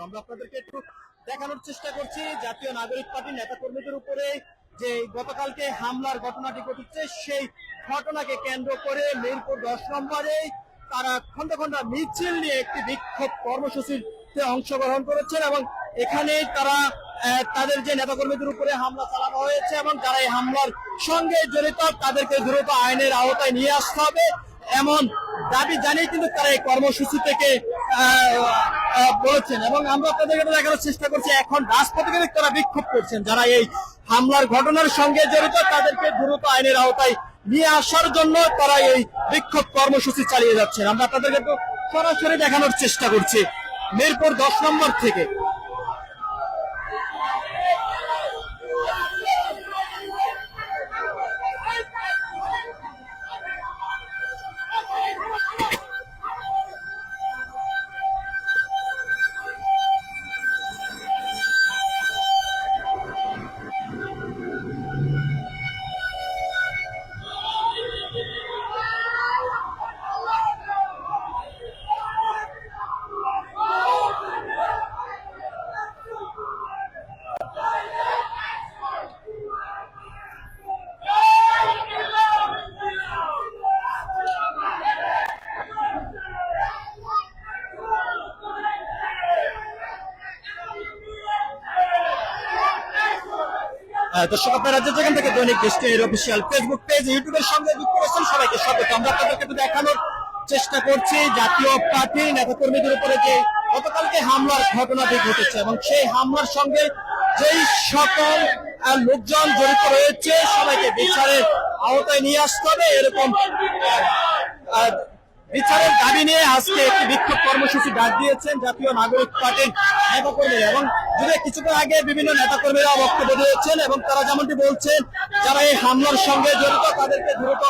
আমরা আপনাদেরকে একটু দেখানোর চেষ্টা করছি জাতীয় নাগরিক পার্টির নেতা কর্মীদের উপরে যে গতকালকে হামলার ঘটনাটি ঘটেছে, সেই ঘটনাকে কেন্দ্র করে মিরপুর 10 নম্বরে তারা খন্ড খন্ড মিছিল নিয়ে একটি বিক্ষোভ কর্মসূচিতে অংশগ্রহণ করেছেন এবং এখানে তারা তাদের যে নেতাকর্মীদের উপরে হামলা চালানো হয়েছে এবং যারা এই হামলার সঙ্গে জড়িত তাদেরকে দ্রুত আইনের আওতায় নিয়ে আসতে হবে এমন দাবি জানিয়ে কিন্তু তারা এই কর্মসূচি থেকে বলেছেন। এবং আমরা আপনাদেরকে দেখানোর চেষ্টা করছি এখন রাজপথে কিন্তু তারা বিক্ষোভ করছেন, যারা এই হামলার ঘটনার সঙ্গে জড়িত তাদেরকে দ্রুত আইনের আওতায় নিয়ে আসার জন্য তারা এই বিক্ষোভ কর্মসূচি চালিয়ে যাচ্ছেন। আমরা আপনাদেরকে তো সরাসরি দেখানোর চেষ্টা করছি মিরপুর 10 নম্বর থেকে। দর্শক, আপনারা যেখান থেকে দৈনিক দেশটির অফিসিয়াল ফেসবুক পেজ, ইউটিউবের সঙ্গে যুক্ত রয়েছেন, সবাইকে স্বাগত। আমরা আপনাদেরকে একটু দেখানোর চেষ্টা করছি জাতীয় পার্টির নেতাকর্মীদের উপরে যে গতকালকে হামলার ঘটনাটি ঘটেছে এবং সেই হামলার সঙ্গে যেই সকল লোকজন জড়িত রয়েছে সবাইকে বিচারের আওতায় নিয়ে আসতে হবে, এরকম বিচারের দাবি নিয়ে আজকে একটি বিক্ষোভ কর্মসূচি ডাক দিয়েছেন জাতীয় নাগরিক পার্টির নেতাকর্মীরা। এবং যদি কিছুক্ষণ আগে বিভিন্ন নেতাকর্মীরা বক্তব্য দিয়েছেন এবং তারা যেমনটি বলছেন যারা এই হামলার সঙ্গে জড়িত তাদেরকে দ্রুত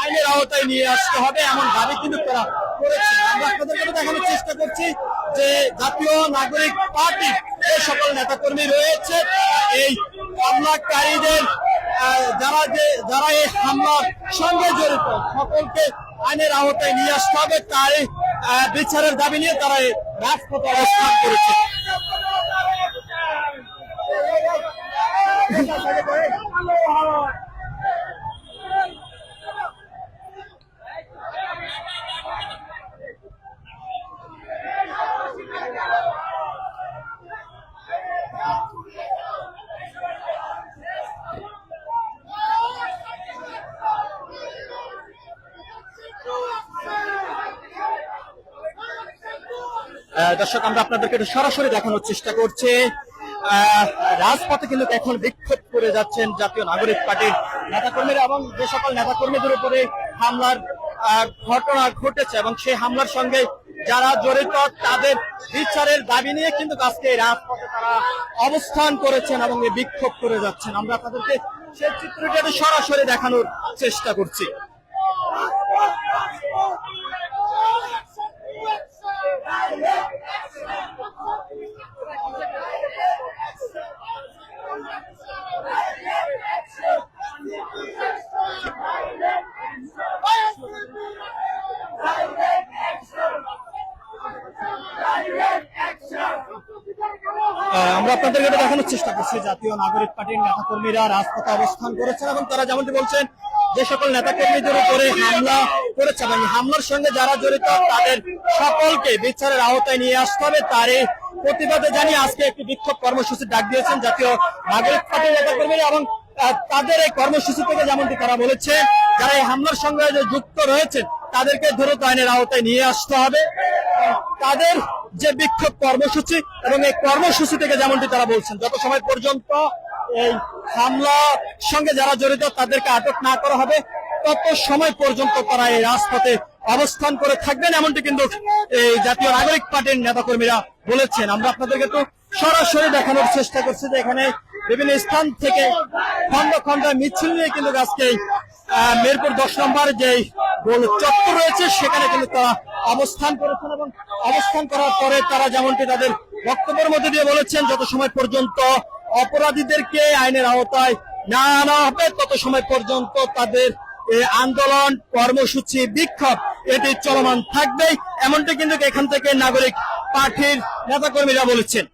আইনের আওতায় নিয়ে আসতে হবে এমন দাবি কিন্তু তারা করেছেন। আমরা আপনাদেরকে দেখানোর চেষ্টা করছি যে জাতীয় নাগরিক পার্টির যে সকল নেতাকর্মী রয়েছে এই হামলাকারীদের যারা এই হামলার সঙ্গে জড়িত সকলকে আইনের আওতায় নিয়ে আসতে হবে, তার বিচারের দাবি নিয়ে তারা রাজপথে অবস্থান করেছে। দর্শক, আমরা আপনাদেরকে সরাসরি দেখানোর চেষ্টা করছি রাজপথে কিন্তু এখন বিক্ষোভ করে যাচ্ছেন জাতীয় নাগরিক পার্টির নেতাকর্মীরা এবং যে সকল নেতাকর্মীদের উপরে হামলার ঘটনা ঘটেছে এবং সেই হামলার সঙ্গে যারা জড়িত তাদের বিচারের দাবি নিয়ে কিন্তু আজকে রাজপথে তারা অবস্থান করেছেন এবং এই বিক্ষোভ করে যাচ্ছেন। আমরা আপনাদেরকে সেই চিত্রটি সরাসরি দেখানোর চেষ্টা করছি। আমরা আপনাদেরকে দেখানোর চেষ্টা করছি জাতীয় নাগরিক পার্টির নেতাকর্মীরা রাজপথে অবস্থান করেছেন এবং তারা যেমনটি বলছেন যে সকল নেতাকর্মীদের উপরে হামলা করেছে এবং হামলার সঙ্গে যারা জড়িত তাদের সকলকে বিচারের আওতায় নিয়ে আসতে হবে, তারই প্রতিবাদে জানিয়ে আজকে একটি বিক্ষোভ কর্মসূচি ডাক দিয়েছেন জাতীয় নাগরিক পার্টির নেতাকর্মীরা। এবং তাদের এই কর্মসূচি থেকে যেমনটি তারা বলেছে যারা এই হামলার সঙ্গে যুক্ত রয়েছে তাদেরকে দ্রুত আইনের আওতায় নিয়ে আসতে হবে। তাদের যে বিক্ষোভ কর্মসূচি এবং এই কর্মসূচি থেকে যেমনটি তারা বলছেন যত সময় পর্যন্ত এই হামলার সঙ্গে যারা জড়িত তাদেরকে আটক না করা হবে তত সময় পর্যন্ত তারা এই রাজপথে অবস্থান করে থাকবেন, এমনটি কিন্তু এই জাতীয় নাগরিক পার্টির নেতাকর্মীরা বলেছেন। আমরা আপনাদেরকে তো সরাসরি দেখানোর চেষ্টা করছি যে এখানে বিভিন্ন স্থান থেকে খন্ড খন্ড মিছিল নিয়ে কিন্তু আজকে মিরপুর 10 নম্বর যে গোল চত্বর রয়েছে সেখানে কিন্তু তারা অবস্থান করেছেন এবং অবস্থান করার পরে তারা যেমনটি তাদের বক্তব্যের মধ্যে দিয়ে বলেছেন যত সময় পর্যন্ত অপরাধীদেরকে আইনের আওতায় না আনা হবে তত সময় পর্যন্ত তাদের আন্দোলন কর্মসূচি বিক্ষোভ এটি চলমান থাকবে, এমনটি কিন্তু এখান থেকে নাগরিক পার্টির নেতাকর্মীরা বলেছেন।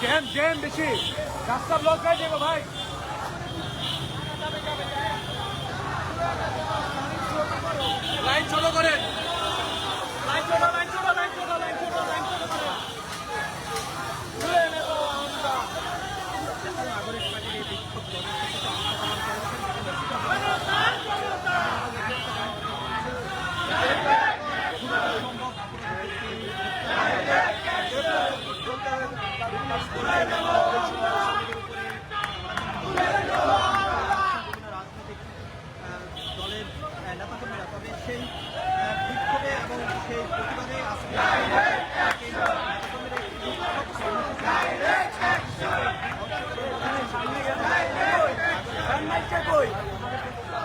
জ্যাম জ্যাম বেশি, রাস্তা ব্লক হয়ে যাবে ভাই। লাইন ছোট করেন, লাইন ছোট, লাইন ছোট, লাইন ছোট, লাইন ছোট, লাইন ছোট করেন। বিক্ষোভ কর্মসূচিতে অংশগ্রহণ করেছেন। দলের নেতাকর্মীরা তবে সেই বিক্ষোভে এবং সেই প্রতিবাদে আজকে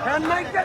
হ্যান্ড মাইকটা